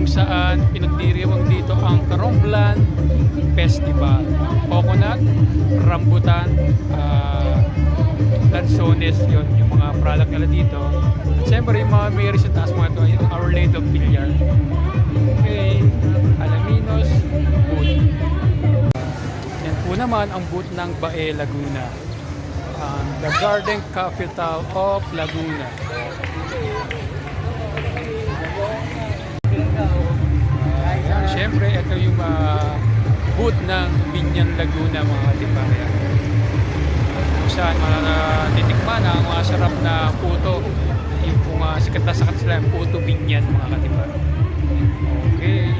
kung saan pinagdiriwang dito ang Karomblan Festival. Coconut, rambutan, lansones, yon yung mga product nila dito. At siyempre yung mga may sa taas mga ito, yung Our Lady of Villar. Okay, Alaminos booth. Yan po naman ang booth ng Bae, Laguna. The Garden Capital of Laguna. Siyempre, ito yung booth ng Binyan Laguna, mga katibayan. Kung saan titikman ang mga sarap na puto. Yung sikat na sakat sila yung puto Binyan, mga katibayan. Okay.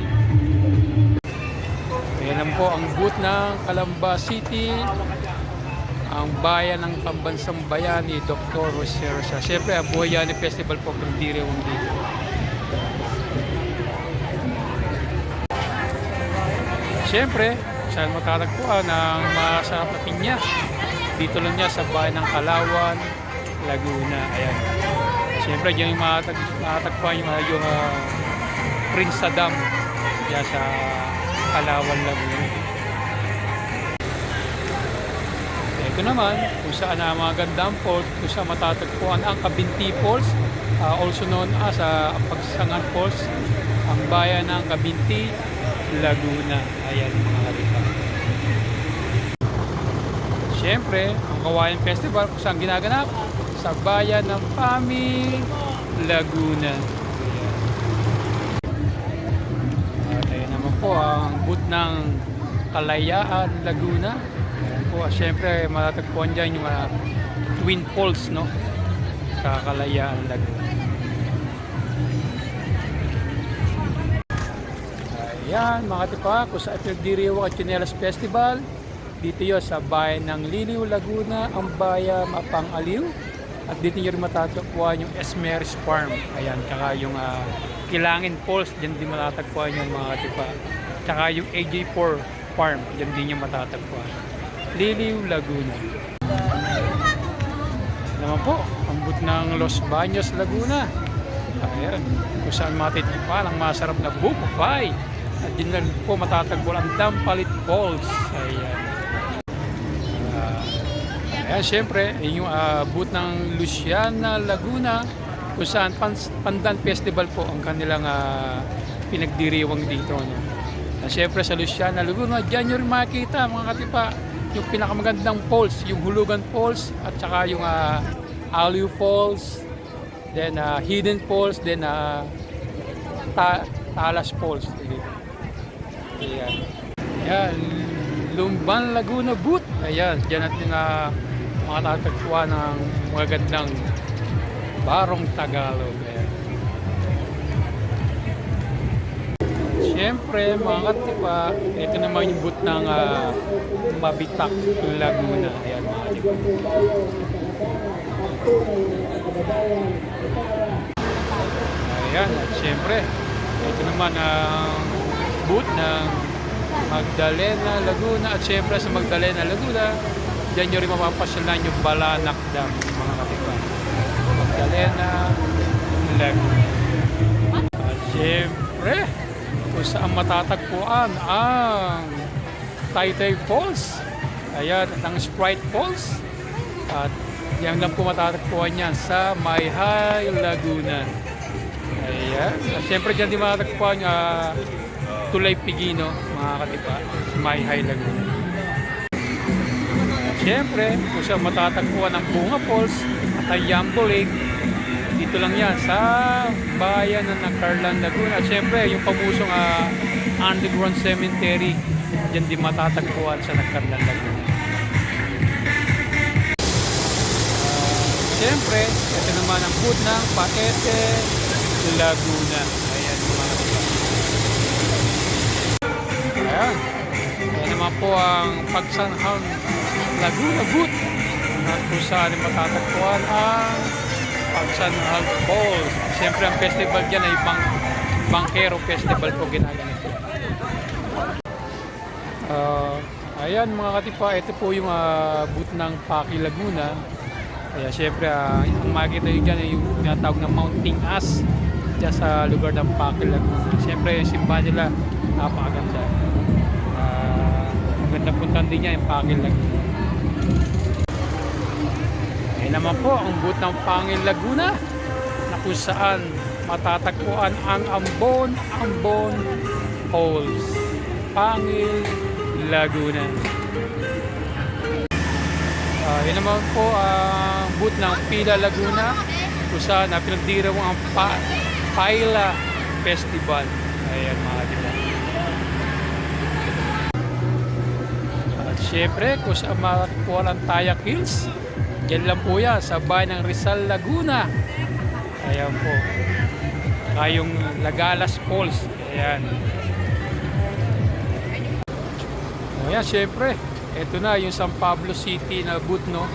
Ayan lang po ang booth ng Calamba City, ang bayan ng pambansang bayani, Dr. Jose Rosa. Siyempre, ang Buhayani Festival po kung diriwang dito. Siyempre, saan matatagpuan ang masarap na pinya? Dito lang niya sa bayan ng Kalawan, Laguna. Ayan. Siyempre, diyan yung matatagpuan yung Prince Adam diyan sa Kalawan, Laguna. Ito naman, kung saan ang mga gandang falls, kung saan matatagpuan ang Kabinti Falls, also known as Pagsangan Falls, ang bayan ng Kabinti, Laguna. Ayan mga kalita. Siyempre, ang Kawayan Festival kung saan ginaganap sa bayan ng Pami, Laguna. At ayan naman po ang booth ng Kalayaan, Laguna. Ayan po, siyempre matatagpuan dyan yung Twin Falls, no? Sa Kalayaan, Laguna. Ayan mga tipa, kung sa pinagdiriwang at Chinelas Festival, dito yun sa bayan ng Liliw, Laguna, ang bayan Mapang Aliw. At dito nyo rin matatagpuan yung Esmeris Farm. Ayan, kaka yung Kilangin Falls, dyan din matatagpuan yung mga tipa. Tsaka yung AJ4 Farm, dyan din yung matatagpuan. Liliw, Laguna. Naman po, ang booth ng Los Baños, Laguna. Ayan, kung saan matitipan ang masarap na buko pie. At din lang po matatagpuan ang Dampalit Falls. Ayan. Ayan, syempre, yung booth ng Luciana, Laguna, kung saan Pandan Festival po ang kanilang pinagdiriwang dito. No? At syempre sa Luciana, Laguna, dyan nyo rin makikita mga katipa, yung pinakamagandang falls, yung Hulugan Falls, at saka yung Aliw Falls, then Hidden Falls, then Talas Falls. Ayan. Ayan. Lumban, Laguna booth. Ayan. Diyan natin mga tatagpuan ng mga gandang barong Tagalog. Ayan. Siyempre, mga katipa, ito naman yung booth ng Mabitak, Laguna. Ayan, mga katipa. Ayan. At siyempre, ito naman ang booth ng Magdalena, Laguna. At syempre sa Magdalena, Laguna, dyan nyo rin mapapasyalan yung Balanak Dam, mga katipa. Magdalena, Laguna. At syempre, kung saan matatagpuan ang Taytay Falls. Ayan, at ang Sprite Falls. At yan lang po matatagpuan yan sa Mayhay, Laguna. Ayan. At syempre dyan din matatagpuan Tulay Pigino, mga katipa, Mayhay, Laguna. Siyempre, kung saan matatagpuan ang Bunga Falls at ang Yambo Lake, dito lang yan sa bayan ng Carlan, Laguna. At siyempre, yung pamusong underground cemetery, dyan din matatagpuan sa Carlan, Laguna. Siyempre, ito naman ang booth ng Paete, Laguna. Ayan, mga katipa. Ayan. Ayan naman po ang Pagsanhang Laguna booth at kung saan matatagpuan ang Pagsanhang Falls. Siyempre ang festival dyan ay Bangkero Festival po ginaganito. Ayan mga katipa, ito po yung booth ng Paki, Laguna. Kaya siyempre ang makikita nyo dyan ay yung tinatawag na Mount Tingas. dyan sa lugar ng Pakil Laguna. Siyempre yung simbahan nila napakaganda. Maganda puntan din niya yung Pakil Laguna. Ayun naman po ang booth ng Pakil Laguna na kung saan matatagpuan ang Ambon Falls, Pakil Laguna. Yun naman po ang booth ng Pila Laguna kung saan pinagdiriwang ang Paila Festival. Ayan mga diba. At syempre kung saan makuha ang Tayak Hills, dyan lang po yan sa bayan ng Rizal Laguna. Ayan po. Saka yung Lagalas Falls. Ayan. Ayan syempre. Ito na yung San Pablo City na booth, no?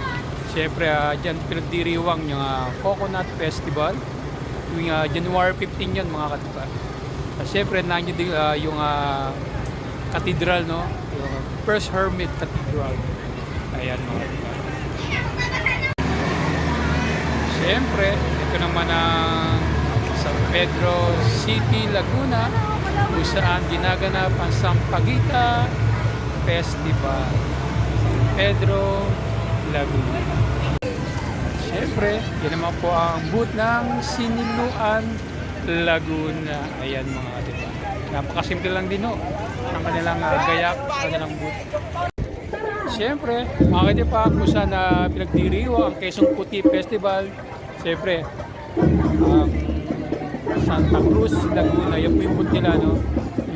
Siyempre, dyan pinagdiriwang yung Coconut Festival. Yung January 15 yun, mga katiba. Siyempre, nandiyo din yung cathedral, no? Yung First Hermit Cathedral. Ayan, mga katiba. Siyempre, ito naman ang San Pedro City, Laguna, kung saan ginaganap ang Sampaguita Festival. San Pedro, Laguna. Siyempre, yan naman po ang booth ng Siniluan, Laguna. Ayan mga katiba. Napakasimple lang din, no? Ang kanilang gayak sa kanilang booth. Siyempre, mga katiba, kung saan pinagdiriwa ang Quezon Puti Festival. Siyempre, Santa Cruz, Laguna. Yan po yung booth nila, no?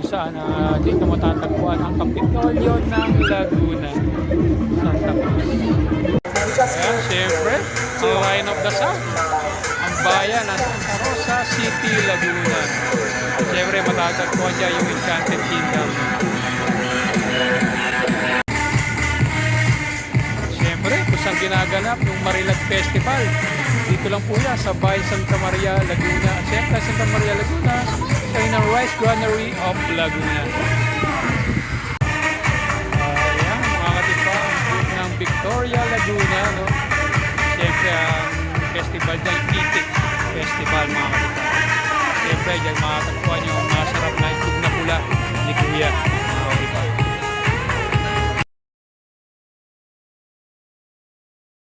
Saan dito matatagpuan ang Kapitolyo ng Laguna, Santa Cruz. Ayan, siyempre, ang Lion of the South, ang bayan ng Santa Rosa City, Laguna. At siyempre, matatagpuan dyan yung Enchanted Kingdom. Siyempre, kung saan ginaganap yung Marilag Festival, dito lang po yan sa bayan Santa Maria, Laguna. At siyempre, Santa Maria, Laguna, ay ng Rice Granary of Laguna. Ayan, mga katipa, ang booth ng Victoria, Laguna, no? Siyempre, ang festival dyan, Itik Festival, mga katipa. Siyempre, dyan makatagpuan yung masarap na itlog na pula ni Kuya.